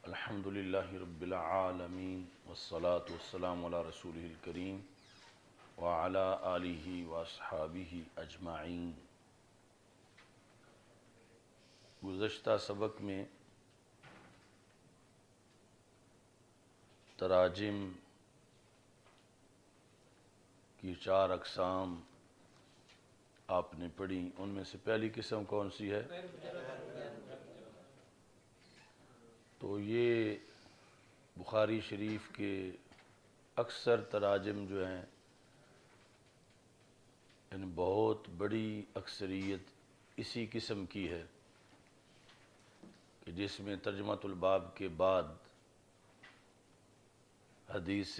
الحمد للہ رب العالمین والصلاة والسلام علی رسولہ الکریم وعلی آلہ واصحابہ اجمعین۔ گزشتہ سبق میں تراجم کی 4 اقسام آپ نے پڑھی، ان میں سے پہلی قسم کون سی ہے؟ تو یہ بخاری شریف کے اکثر تراجم جو ہیں یعنی بہت بڑی اکثریت اسی قسم کی ہے کہ جس میں ترجمۃ الباب کے بعد حدیث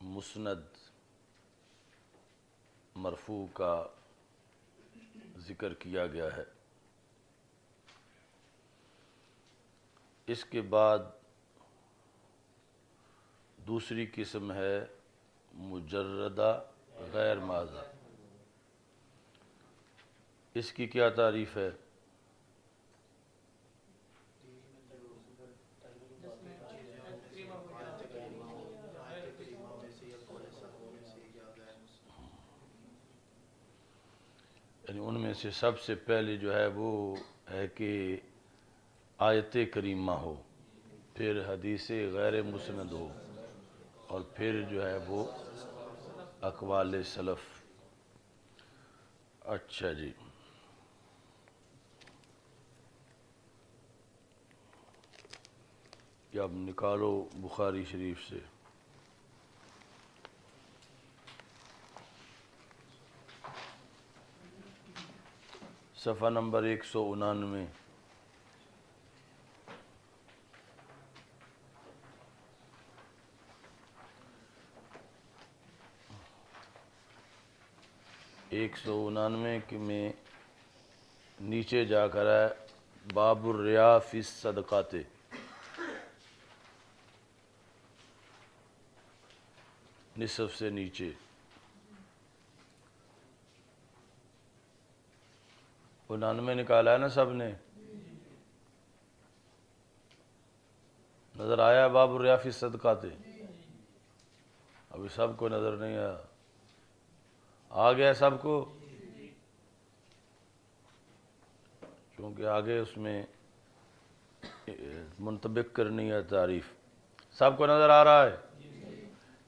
مسند مرفوع کا ذکر کیا گیا ہے۔ اس کے بعد دوسری قسم ہے مجردہ غیر ماضی۔ اس کی کیا تعریف ہے؟ یعنی ان میں سے سب سے پہلے جو ہے وہ ہے کہ آیت کریمہ ہو، پھر حدیث غیر مسند ہو، اور پھر جو ہے وہ اقوال سلف۔ اچھا جی، کہ اب نکالو بخاری شریف سے صفحہ نمبر 199۔ ایک سو 99 میں نیچے جا کر ہے باب الریا فی الصدقات، نصف سے نیچے۔ 99 نکالا ہے نا سب نے؟ نظر آیا باب الریا فی الصدقات؟ ابھی سب کو نظر نہیں آیا؟ آ گیا سب کو؟ کیونکہ آگے اس میں منطبق کرنی ہے تعریف۔ سب کو نظر آ رہا ہے؟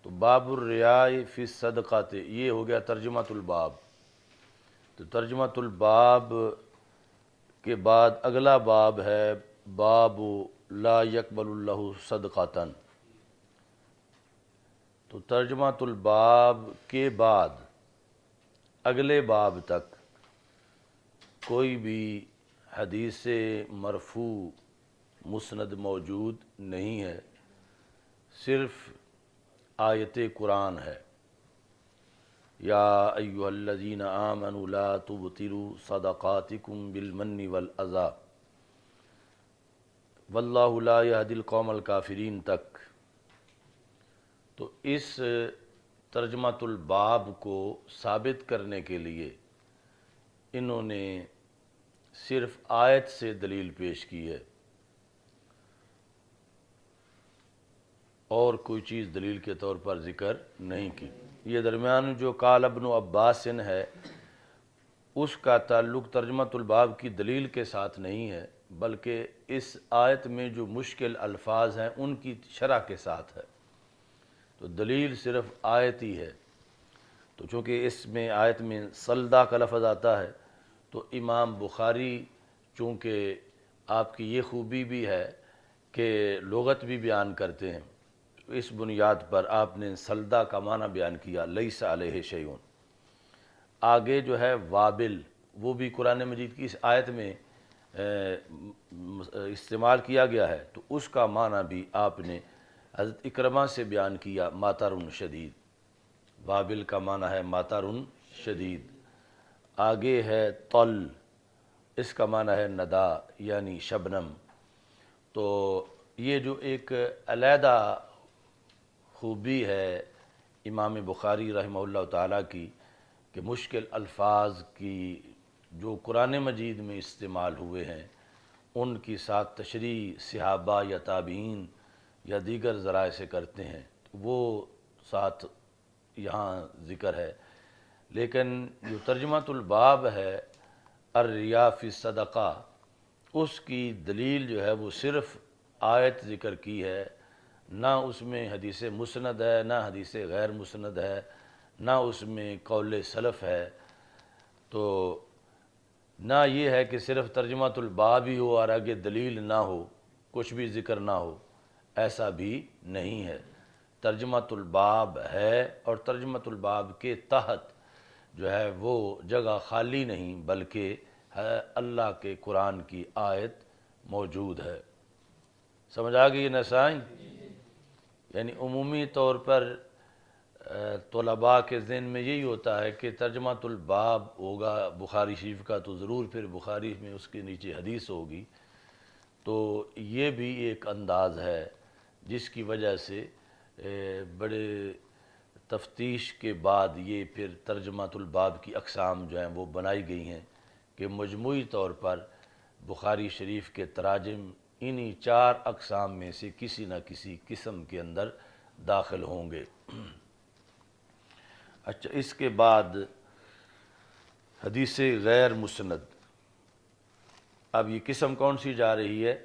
تو باب الریا فی الصدقات یہ ہو گیا ترجمۃ الباب۔ تو ترجمۃ الباب کے بعد اگلا باب ہے باب لا یقبل اللہ صدقۃ۔ تو ترجمۃ الباب کے بعد اگلے باب تک کوئی بھی حدیث مرفوع مسند موجود نہیں ہے، صرف آیت قرآن ہے۔ یا ایھا الذین آمنوا لا تبطلوا صدقاتکم بالمن والاذی واللہ لا یہدی القوم الکافرین تک۔ تو اس ترجمۃ الباب کو ثابت کرنے کے لیے انہوں نے صرف آیت سے دلیل پیش کی ہے، اور کوئی چیز دلیل کے طور پر ذکر نہیں کی۔ یہ درمیان جو قال ابن عباس ہے اس کا تعلق ترجمۃ الباب کی دلیل کے ساتھ نہیں ہے، بلکہ اس آیت میں جو مشکل الفاظ ہیں ان کی شرح کے ساتھ ہے۔ تو دلیل صرف آیت ہی ہے۔ تو چونکہ اس میں آیت میں سلدہ کا لفظ آتا ہے تو امام بخاری چونکہ آپ کی یہ خوبی بھی ہے کہ لغت بھی بیان کرتے ہیں، اس بنیاد پر آپ نے سلدہ کا معنی بیان کیا لیس علیہ شیء۔ آگے جو ہے وابل، وہ بھی قرآن مجید کی اس آیت میں استعمال کیا گیا ہے، تو اس کا معنی بھی آپ نے حضرت اکرمہ سے بیان کیا ماطر شدید۔ وابل کا معنی ہے ماطر شدید۔ آگے ہے طل، اس کا معنی ہے ندا یعنی شبنم۔ تو یہ جو ایک علیحدہ خوبی ہے امام بخاری رحمہ اللہ تعالیٰ کی کہ مشکل الفاظ کی جو قرآن مجید میں استعمال ہوئے ہیں ان کی ساتھ تشریح صحابہ یا تابعین یا دیگر ذرائع سے کرتے ہیں، وہ ساتھ یہاں ذکر ہے۔ لیکن جو ترجمۃ الباب ہے الریا فی الصدقہ، اس کی دلیل جو ہے وہ صرف آیت ذکر کی ہے، نہ اس میں حدیث مسند ہے، نہ حدیث غیر مسند ہے، نہ اس میں قول سلف ہے۔ تو نہ یہ ہے کہ صرف ترجمۃ الباب ہی ہو اور آگے دلیل نہ ہو، کچھ بھی ذکر نہ ہو، ایسا بھی نہیں ہے۔ ترجمۃ الباب ہے، اور ترجمۃ الباب کے تحت جو ہے وہ جگہ خالی نہیں بلکہ ہے اللہ کے قرآن کی آیت موجود ہے۔ سمجھ آ گئی نا سائن؟ یعنی عمومی طور پر طلباء کے ذہن میں یہی ہوتا ہے کہ ترجمۃ الباب ہوگا بخاری شریف کا تو ضرور پھر بخاری میں اس کے نیچے حدیث ہوگی، تو یہ بھی ایک انداز ہے جس کی وجہ سے بڑے تفتیش کے بعد یہ پھر ترجمۃ الباب کی اقسام جو ہیں وہ بنائی گئی ہیں کہ مجموعی طور پر بخاری شریف کے تراجم انہی 4 اقسام میں سے کسی نہ کسی قسم کے اندر داخل ہوں گے۔ اچھا، اس کے بعد حدیث غیر مسند، اب یہ قسم کون سی جا رہی ہے؟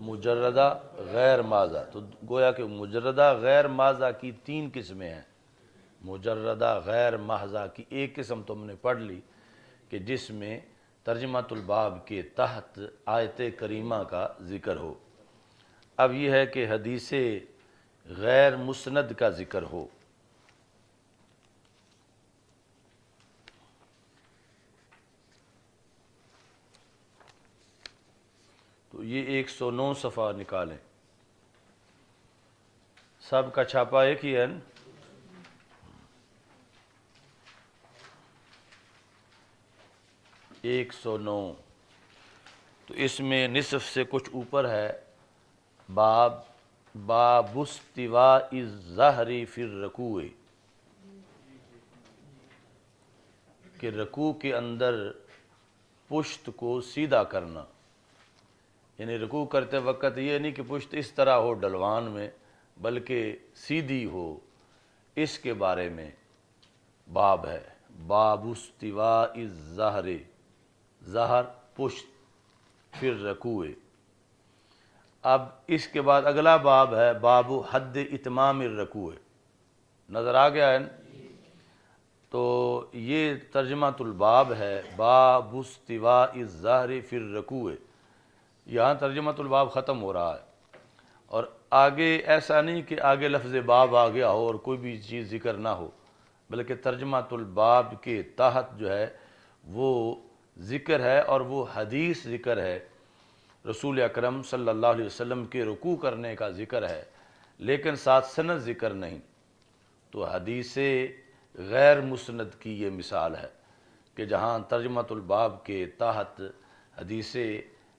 مجردہ غیر ماضہ۔ تو گویا کہ مجردہ غیر ماضہ کی 3 قسمیں ہیں۔ مجردہ غیر ماضہ کی ایک قسم تو ہم نے پڑھ لی کہ جس میں ترجمۃ الباب کے تحت آیت کریمہ کا ذکر ہو۔ اب یہ ہے کہ حدیث غیر مسند کا ذکر ہو۔ تو یہ 109 صفحہ نکالیں، سب کا چھاپا ایک ہی ہے نا؟ ایک 109۔ تو اس میں نصف سے کچھ اوپر ہے، باب استواء الظہر فی الرکوع، کہ رکوع کے اندر پشت کو سیدھا کرنا۔ یعنی رکوع کرتے وقت یہ نہیں کہ پشت اس طرح ہو ڈلوان میں، بلکہ سیدھی ہو، اس کے بارے میں باب ہے۔ باب استواء الظہر، ظہر پشت، پھر رکوع۔ اب اس کے بعد اگلا باب ہے باب حد اتمام الرکوع، نظر آ گیا ہے نا؟ تو یہ ترجمۃ الباب ہے باب استواء الظہر فی الرکوع۔ یہاں ترجمۃ الباب ختم ہو رہا ہے، اور آگے ایسا نہیں کہ آگے لفظ باب آ گیا ہو اور کوئی بھی چیز ذکر نہ ہو، بلکہ ترجمۃ الباب کے تحت جو ہے وہ ذکر ہے، اور وہ حدیث ذکر ہے، رسول اکرم صلی اللہ علیہ وسلم کے رکوع کرنے کا ذکر ہے، لیکن ساتھ سند ذکر نہیں۔ تو حدیث غیر مسند کی یہ مثال ہے کہ جہاں ترجمۃ الباب کے تحت حدیث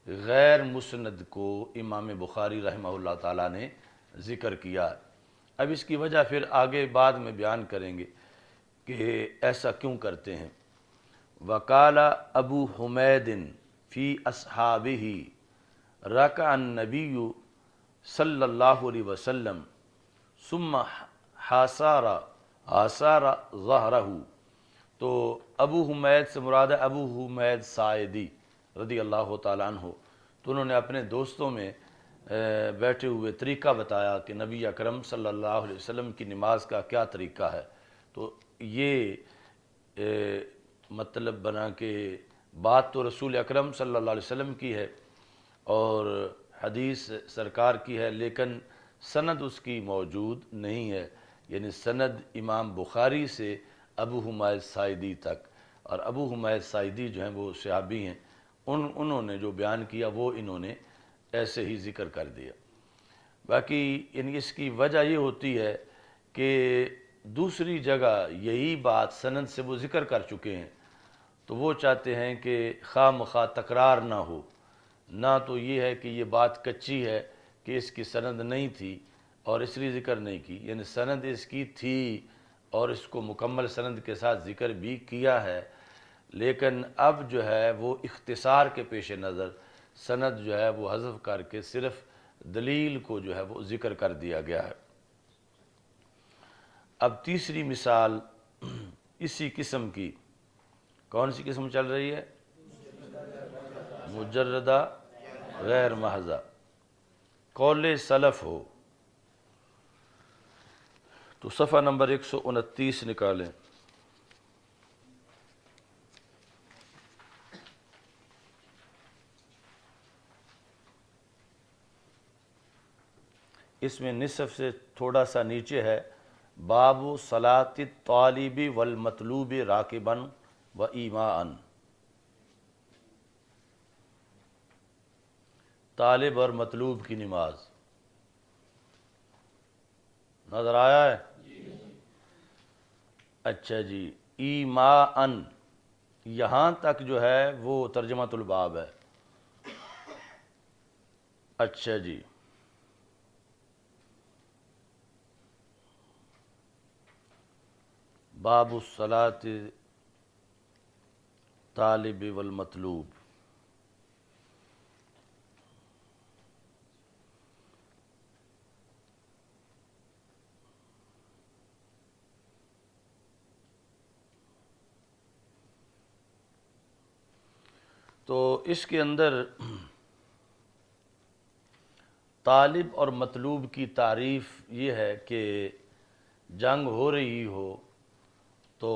غیر مسند کو امام بخاری رحمہ اللہ تعالیٰ نے ذکر کیا۔ اب اس کی وجہ پھر آگے بعد میں بیان کریں گے کہ ایسا کیوں کرتے ہیں۔ وقال ابو حمید فی اصحابہ رکع النبی صلی اللہ علیہ وسلم ثم حاصر ظہرہ۔ تو ابو حمید سے مراد ہے ابو حمید ساعدی رضی اللہ تعالیٰ عنہ۔ تو انہوں نے اپنے دوستوں میں بیٹھے ہوئے طریقہ بتایا کہ نبی اکرم صلی اللہ علیہ وسلم کی نماز کا کیا طریقہ ہے۔ تو یہ مطلب بنا کہ بات تو رسول اکرم صلی اللہ علیہ وسلم کی ہے اور حدیث سرکار کی ہے، لیکن سند اس کی موجود نہیں ہے، یعنی سند امام بخاری سے ابو حمید ساعدی تک، اور ابو حمید ساعدی جو ہیں وہ صحابی ہیں، انہوں نے جو بیان کیا وہ انہوں نے ایسے ہی ذکر کر دیا۔ باقی یعنی اس کی وجہ یہ ہوتی ہے کہ دوسری جگہ یہی بات سند سے وہ ذکر کر چکے ہیں، تو وہ چاہتے ہیں کہ خواہ مخواہ تکرار نہ ہو، نہ تو یہ ہے کہ یہ بات کچی ہے کہ اس کی سند نہیں تھی اور اس لیے ذکر نہیں کی، یعنی سند اس کی تھی اور اس کو مکمل سند کے ساتھ ذکر بھی کیا ہے، لیکن اب جو ہے وہ اختصار کے پیش نظر سند جو ہے وہ حذف کر کے صرف دلیل کو جو ہے وہ ذکر کر دیا گیا ہے۔ اب تیسری مثال اسی قسم کی، کون سی قسم چل رہی ہے؟ مجردہ غیر محضہ، قول سلف ہو۔ تو صفحہ نمبر 129 نکالیں۔ اس میں نصف سے تھوڑا سا نیچے ہے، باب صلاۃ الطالب والمطلوب راکبا و ایماء، طالب اور مطلوب کی نماز۔ نظر آیا ہے؟ اچھا جی، ایماء یہاں تک جو ہے وہ ترجمۃ الباب ہے۔ اچھا جی، باب الصلاۃ طالب والمطلوب۔ تو اس کے اندر طالب اور مطلوب کی تعریف یہ ہے کہ جنگ ہو رہی ہو تو